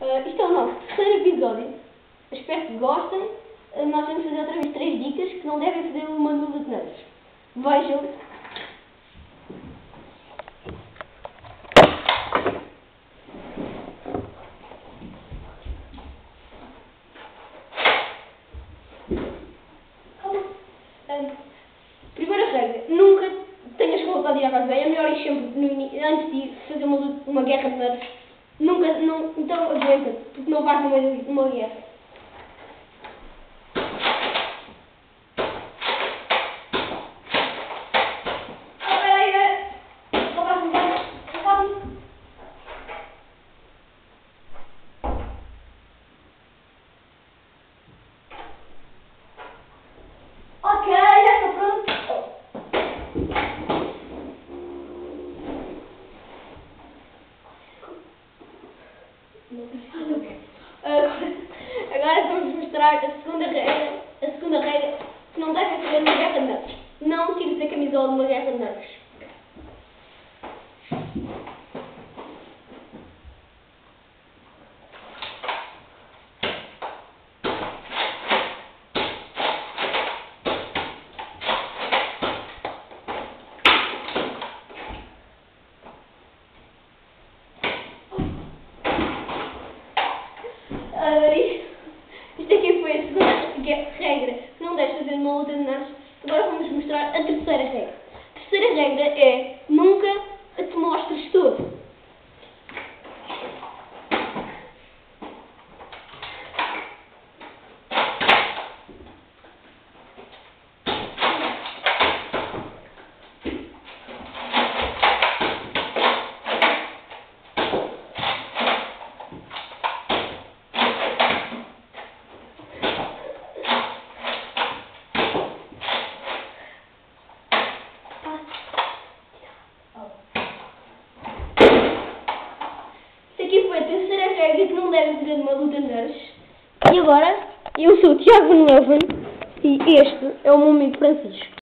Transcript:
Isto é o nosso terceiro episódio. Espero que gostem. Nós vamos fazer outra vez 3 dicas que não devem fazer uma dúvida de nervos. Vejam. Primeira regra, nunca tenhas vontade de ir à casa bem. É melhor ir sempre, antes de ir fazer uma guerra de nervos. Nunca, não, então aguenta, porque não vais no meio de uma guerra. Ok, já estou pronto. Agora vamos mostrar a segunda regra que não deve fazer uma guerra de nervos. Não tires a camisola de uma guerra de nervos. Isto aqui foi a segunda regra que não deves fazer numa luta de nervos. Agora vamos mostrar a terceira regra. A terceira regra é nunca te mostres todo. Aqui foi a terceira regra que não devem fazer numa luta de nervos. E agora, eu sou o Tiago Van Leuven e este é o meu amigo Francisco.